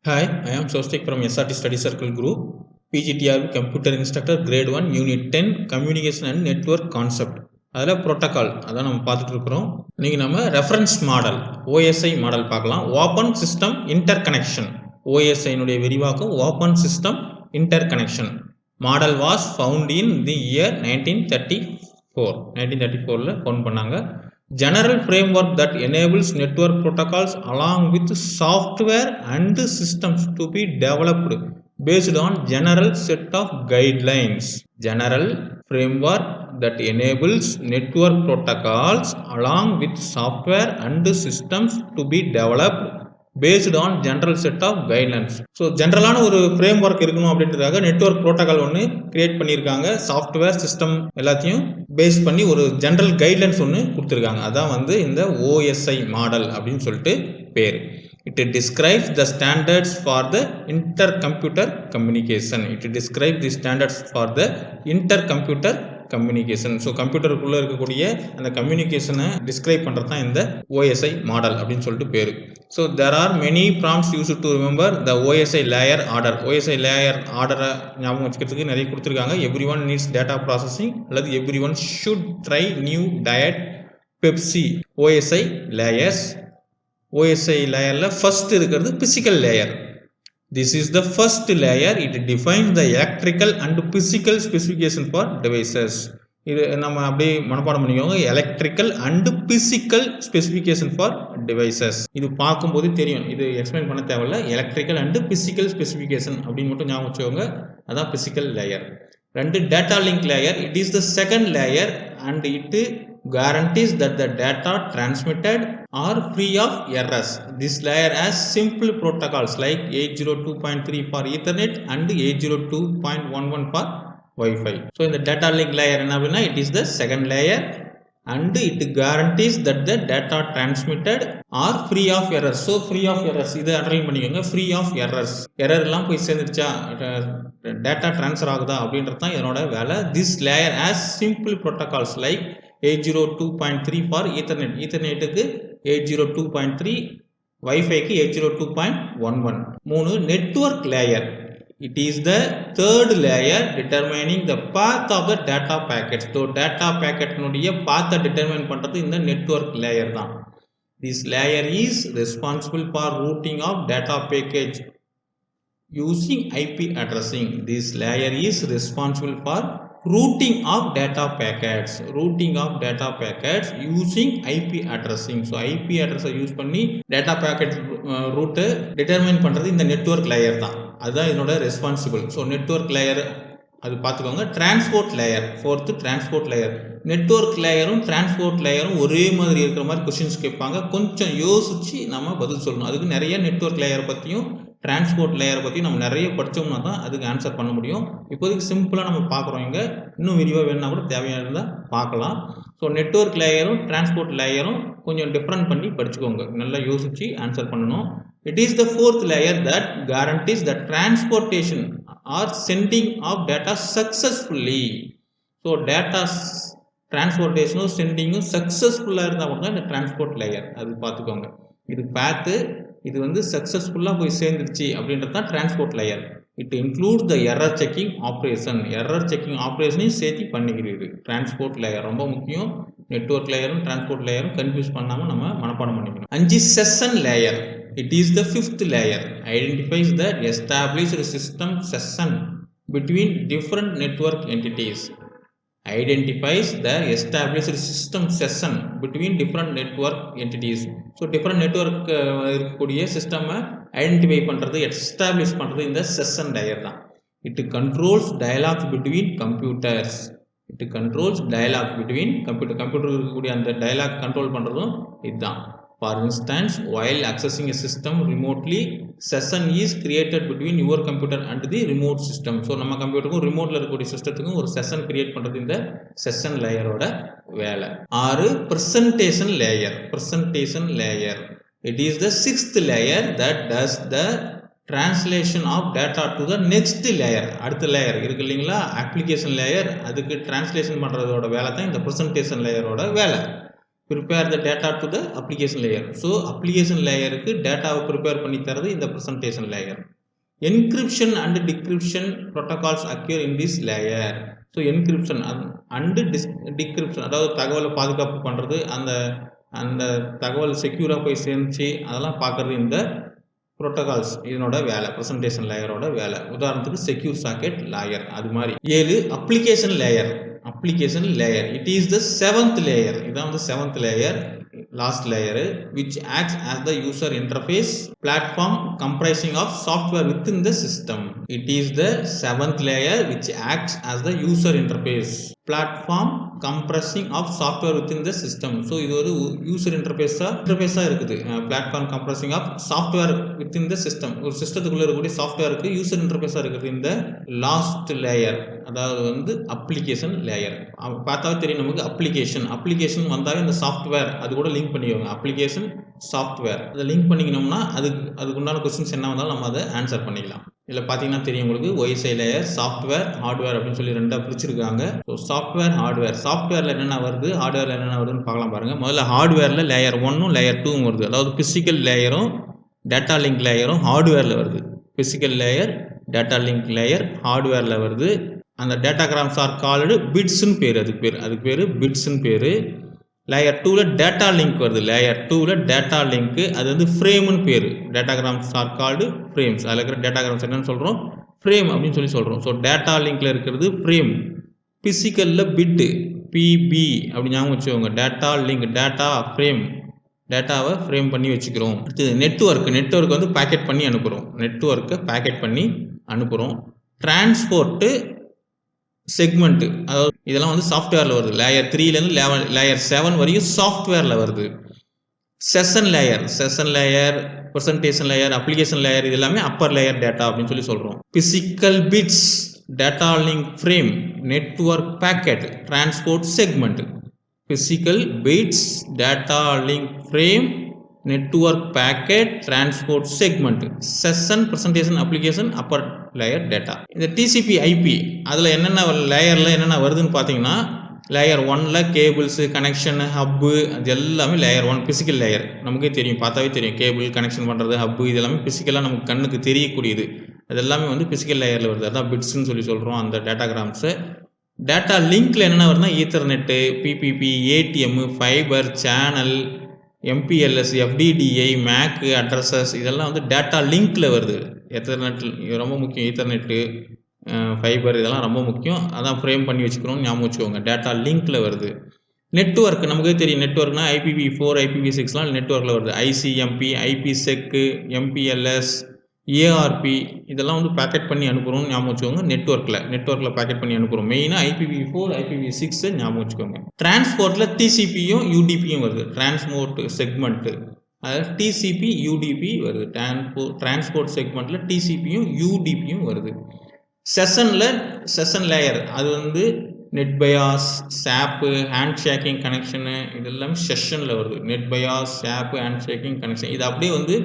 Hi, I am Sostik from SRT Study Circle Group, PGTR Computer Instructor Grade 1 Unit 10 Communication and Network Concept. அதில் protocol அதான் நம்ம பார்த்துட்டு இருக்கிறோம். இன்றைக்கி நம்ம ரெஃபரன்ஸ் மாடல் OSI மாடல் பார்க்கலாம். Open system interconnection. OSIனுடைய விரிவாக்கம் open system interconnection. Model was found in the year 1934 found பண்ணாங்க. General framework that enables network protocols along with software and systems to be developed based on general set of guidelines. General framework that enables network protocols along with software and systems to be developed based on general set of guidelines. So ஜென்ரலான ஒரு framework இருக்கணும் அப்படின்றதுக்காக network protocol ஒன்று create பண்ணியிருக்காங்க. Software system எல்லாத்தையும் base பண்ணி ஒரு general guidelines ஒன்று கொடுத்துருக்காங்க. அதான் வந்து இந்த OSI மாடல் அப்படின்னு சொல்லிட்டு பேர். It describes the standards for the intercomputer communication. It describes the standards for the intercomputer communication. So கம்ப்யூட்டருக்குள்ளே இருக்கக்கூடிய அந்த கம்யூனிகேஷனை டிஸ்கிரைப் பண்ணுறது தான் இந்த OSI மாடல் அப்படின்னு சொல்லிட்டு பேர். So there are many prompts used to remember the OSI layer order. OSI layer ஆர்டரை ஞாபகம் வச்சுக்கிறதுக்கு நிறைய கொடுத்துருக்காங்க. everyone needs data processing அல்லது everyone should try new diet Pepsi. OSI layers. OSI லேயரில் ஃபர்ஸ்ட் இருக்கிறது physical layer. This is the first layer. It defines the electrical and physical specification for devices. இது நம்ம அப்படியே மனப்பாடம் பண்ணிக்கோங்க. Electrical and physical specification for devices. இது பார்க்கும்போது தெரியும், இது எக்ஸ்பிளைன் பண்ண தேவையில்ல. எலக்ட்ரிக்கல் அண்ட் பிசிக்கல் ஸ்பெசிஃபிகேஷன் அப்படின்னு மட்டும் ஞாபகம் வச்சுக்கோங்க. அதான் பிசிக்கல் லேயர். ரெண்டு data link layer. It is the second layer and it guarantees that the data transmitted are free of errors. This layer has simple protocols like 802.3 for Ethernet and 802.11 for Wi-Fi. So in the data link layer, it is the second layer and it guarantees that the data transmitted are free of errors. So free of errors, இது underline பண்ணிக்கோங்க. free of errors. Error எல்லாம் போய் சேர்ந்துருச்சா, data transfer ஆகுதா அப்படின்றது தான் இதனோட வேலை. This layer has simple protocols like 802.3 for Ethernet. ஈத்தர்நெட்டுக்கு 802.3, Wi-Fiக்கு 802.11. 3 network layer. It is the third layer determining the path of the data packets. So data packet நுடைய path determine பண்றது இந்த network layer தான். This layer is responsible for routing of data package using IP addressing. This layer is responsible for routing of data packets using IP addressing. So IP address use பண்ணி data packet route determine பண்றது இந்த network layer தான். அதுதான் இதனோட responsible. So network layer அது பார்த்துக்கோங்க. Transport layer, fourth transport layer. Network லேயரும் transport லேயரும் ஒரே மாதிரி இருக்கிற மாதிரி கொஸ்டின்ஸ் கேட்பாங்க. கொஞ்சம் யோசிச்சு நம்ம பதில் சொல்லணும். அதுக்கு நிறைய நெட்வொர்க் லேயர் பற்றியும் டிரான்ஸ்போர்ட் லேயரை பற்றியும் நம்ம நிறைய படித்தோம்னா தான் அதுக்கு ஆன்சர் பண்ண முடியும். இப்போதைக்கு சிம்பிளாக நம்ம பார்க்குறோம். இங்கே இன்னும் விரிவாக வேணுன்னா கூட தேவையாக இருந்தால் பார்க்கலாம். ஸோ நெட்வொர்க் லேயரும் டிரான்ஸ்போர்ட் லேயரும் கொஞ்சம் டிஃப்ரெண்ட் பண்ணி படிச்சுக்கோங்க. நல்லா யோசித்து ஆன்சர் பண்ணணும். It is the fourth layer that guarantees the transportation or sending of data successfully. So data transportation or sending successfully இருந்தால் மட்டும் இந்த டிரான்ஸ்போர்ட் லேயர். அது பார்த்துக்கோங்க. இது பார்த்து இது வந்து சக்ஸஸ்ஃபுல்லாக போய் சேர்ந்துருச்சு அப்படின்றது தான் transport layer. It includes the error checking operation. Error checking ஆப்ரேஷனையும் சேர்த்து பண்ணிக்கிறது டிரான்ஸ்போர்ட் லேயர். ரொம்ப முக்கியம். நெட்வொர்க் லேயரும் டிரான்ஸ்போர்ட் லேயரும் கன்ஃபியூஸ் பண்ணாமல் நம்ம மனப்பாடம் பண்ணிக்கணும். 5 session layer. It is the fifth layer. Identifies the established system session between different network entities. Identifies the established system session between different network entities. So different network இருக்கக்கூடிய சிஸ்டமை ஐடென்டிஃபை பண்ணுறது, எஸ்டாப்ளிஷ் பண்ணுறது இந்த செஷன் லேயர் தான். It controls dialogue between computers. It controls dialogue between computer இருக்கக்கூடிய அந்த dialogue control பண்ணுறதும் இதுதான். For instance, while accessing a system remotely, session is created between your computer and the remote system. So நம்ம கம்ப்யூட்டருக்கும் ரிமோட்டில் இருக்கக்கூடிய சிஸ்டத்துக்கும் ஒரு session create பண்ணுறது இந்த session லேயரோட வேலை. 6 presentation layer. Presentation layer. It is the sixth layer that does the translation of data to the next layer. அடுத்த layer இருக்கு இல்லைங்களா, application layer. அதுக்கு டிரான்ஸ்லேஷன் பண்ணுறதோட வேலை தான் இந்த presentation லேயரோட வேலை. Prepare the data to the application layer. So application லேயருக்கு டேட்டாவை ப்ரிப்பேர் பண்ணி தரது இந்த presentation layer. Encryption and decryption protocols அக்யூர் in this layer. So encryption and decryption, அதாவது தகவலை பாதுகாப்பு பண்ணுறது, அந்த அந்த தகவல் செக்யூராக போய் சேர்ந்துச்சு அதெல்லாம் பார்க்குறது இந்த ப்ரோட்டோகால்ஸ் இதனோட வேலை, ப்ரெசன்டேஷன் லேயரோட வேலை. உதாரணத்துக்கு செக்யூர் சாக்கெட் லேயர் அது மாதிரி. 7 application layer. Application layer it is the 7th layer. இதான் வந்து 7th layer, last layer, which acts as the user interface platform comprising of software within the system. It is the 7th layer which acts as the user interface platform comprising of software within the system. So இது ஒரு user இன்டர்ஃபேஸா இருக்குது. Platform compressing of software within the system. ஒரு சிஸ்டத்துக்குள்ள இருக்கக்கூடிய சாஃப்ட்வேருக்கு user இன்டர்ஃபேஸா இருக்குது இந்த லாஸ்ட் லேயர், அதாவது வந்து அப்ளிகேஷன் லேயர். பார்த்தாவே தெரியும் நமக்கு அப்ளிகேஷன் வந்தாவே இந்த சாஃப்ட்வேர் அது கூட லிங்க் பண்ணிக்கோங்க. அப்ளிகேஷன் சாஃப்ட்வேர் அதை லிங்க் பண்ணிக்கணும்னா அதுக்கு உண்டான கொஸ்டின்ஸ் என்ன வந்தாலும் நம்ம அதை ஆன்சர் பண்ணிக்கலாம். இதில் பார்த்தீங்கன்னா தெரியும் உங்களுக்கு OSI லேயர், சாஃப்ட்வேர், ஹார்ட்வேர் அப்படின்னு சொல்லி ரெண்டாக பிரிச்சிருக்காங்க. So software, hardware. சாஃப்ட்வேரில் என்னென்ன வருது, ஹார்ட்வேரில் என்னென்ன வருதுன்னு பார்க்கலாம் பாருங்கள். முதல்ல ஹார்ட்வேரில் லேயர் 1ம் லேயர் 2ம் வருது. அதாவது பிசிக்கல் லேயரும் டேட்டா லிங்க் லேயரும் ஹார்ட்வேரில் வருது. Physical layer, data link layer ஹார்ட்வேரில் வருது. அந்த டேட்டாகிராம்ஸ் ஆர் கால்டு பிட்ஸ்ன்னு பேர். அதுக்கு பேர் பிட்ஸ்ன்னு பேர். லேயர் 2ல் டேட்டா லிங்க் வருது. லேயர் 2ல் டேட்டா லிங்க்கு அது வந்து ஃப்ரேம்னு பேர். டேட்டாகிராம்ஸ் ஆர் கால்டு ஃப்ரேம்ஸ். அதில் இருக்கிற டேட்டாகிராம்ஸ் என்னன்னு சொல்கிறோம், ஃப்ரேம் அப்படின்னு சொல்லி சொல்கிறோம். ஸோ டேட்டா லிங்க்கில் இருக்கிறது ஃப்ரேம். பிசிக்கலில் பிட்டு, பிபி அப்படி ஞாபகம் வச்சுக்கோங்க. டேட்டா லிங்க், டேட்டா ஃப்ரேம், டேட்டாவை ஃப்ரேம் பண்ணி வச்சுக்கிறோம். அடுத்தது நெட்வொர்க் வந்து பேக்கெட் பண்ணி அனுப்புகிறோம். நெட்வொர்க்கை பேக்கெட் பண்ணி அனுப்புகிறோம். டிரான்ஸ்போர்ட்டு, செக்மெண்ட்டு, அதாவது இதெல்லாம் வந்து சாஃப்ட்வேரில் வருது. லேயர் 3லேருந்து லேயர் 7 வரையும் சாஃப்ட்வேரில் வருது. Session layer, presentation layer, application layer இது எல்லாமே அப்பர் லேயர் டேட்டா அப்படின்னு சொல்லி சொல்கிறோம். Physical bits, data link frame, network packet, transport segment. Physical bits, data link frame, network packet, transport segment. Session, presentation, application, upper layer data. இந்த TCP IP அதில் என்னென்ன லேயரில் என்னென்ன வருதுன்னு பார்த்தீங்கன்னா, லேயர் 1ல் கேபிள்ஸு, கனெக்ஷனு, ஹப்பு அது எல்லாமே லேயர் 1 பிசிக்கல் லேயர். நமக்கே தெரியும், பார்த்தாவே தெரியும், கேபிள் கனெக்ஷன் பண்ணுறது, ஹப்பு இது எல்லாமே பிசிக்கலாக நமக்கு கண்ணுக்கு தெரியக்கூடியது. அது எல்லாமே வந்து பிசிக்கல் லேயரில் வருது. அதான் பிட்ஸ்ன்னு சொல்லி சொல்கிறோம் அந்த டேட்டாகிராம்ஸு. டேட்டா லிங்க்கில் என்னென்ன வருதுன்னா, ethernet, PPP, ATM, fibre, channel, MPLS, FDDI, MAC addresses இதெல்லாம் வந்து டேட்டா லிங்க்கில் வருது. எத்தர்நெட் ரொம்ப முக்கியம். ஈத்தர்நெட்டு, ஃபைபர் இதெல்லாம் ரொம்ப முக்கியம். அதான் ஃப்ரேம் பண்ணி வச்சுக்கணும்னு ஞாபகம் வச்சுக்கோங்க. டேட்டா லிங்க்கில் வருது. நெட்வொர்க் நமக்கே தெரியும். நெட்வொர்க்னா IPv4, IPv6லாம் நெட்வொர்க்கில் வருது. ICMP, IPsec, MPLS, ARP இதெல்லாம் வந்து பேக்கெட் பண்ணி அனுப்புகிறோம்னு ஞாபகம் வச்சுக்கோங்க. நெட்வொர்க்கில் பேக்கெட் பண்ணி அனுப்புகிறோம். மெயினாக IPv4, IPv6 ஞாபகம் வச்சுக்கோங்க. டிரான்ஸ்போர்ட்டில் TCPயும் UDPயும் வருது. டிரான்ஸ்போர்ட் செக்மெண்ட்டு, அதாவது TCP UDP வருது. டிரான்ஸ்போர்ட் செக்மெண்ட்டில் TCPயும் UDPயும் வருது. செஷன் லேயர் அது வந்து நெட்பயாஸ், சாப்பு, ஹேண்ட் ஷேக்கிங் கனெக்ஷனு இது எல்லாமே செஷனில் வருது. நெட்பயாஸ், சாப்பு, ஹேண்ட் ஷேக்கிங் கனெக்ஷன் இது அப்படியே வந்து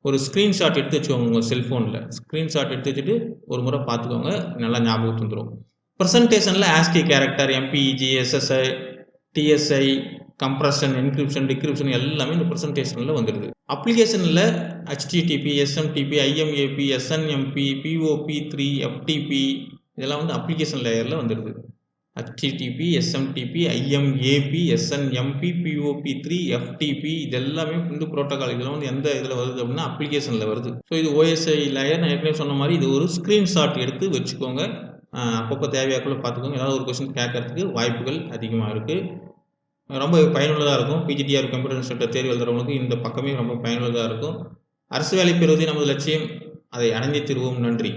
ஒரு ஸ்க்ரீன்ஷாட் எடுத்து வச்சுக்கோங்க. உங்கள் செல்ஃபோனில் ஸ்க்ரீன்ஷாட் எடுத்து வச்சுட்டு ஒரு முறை பார்த்துக்கோங்க, நல்லா ஞாபகத்து வந்துடும். ப்ரெசன்டேஷனில் ASCII character, MPEG, SSI, TSI, compression, encryption, decryption எல்லாமே இந்த ப்ரெசன்டேஷனில் வந்துடுது. அப்ளிகேஷனில் HTTP, SMTP, IMAP, SNMP, POP3, FTP இதெல்லாம் வந்து அப்ளிகேஷன் லேயரில் வந்துடுது. HTTP, SMTP, IMAP, SNMP, POP3, FTP இதெல்லாமே இந்த ப்ரோட்டோகால் இதெல்லாம் வந்து எந்த இதில் வருது அப்படின்னா அப்ளிகேஷனில் வருது. ஸோ இது OSI லேயர். நான் ஏற்கனவே சொன்ன மாதிரி இது ஒரு ஸ்க்ரீன்ஷாட் எடுத்து வச்சுக்கோங்க. அப்பப்போ தேவையாக்குள்ள பார்த்துக்கோங்க. ஏதாவது ஒரு கொஸ்டின் கேட்கறதுக்கு வாய்ப்புகள் அதிகமாக இருக்குது. ரொம்ப பயனுள்ளதாக இருக்கும். PGTR கம்ப்யூட்டர் இன்ஸ்டிடியூட் தேர்வு எழுதுறவங்களுக்கு இந்த பக்கமே ரொம்ப பயனுள்ளதாக இருக்கும். அரசு வேலை பெறுவதே நமது லட்சியம். அதை அடைந்தே தீர்வோம். நன்றி.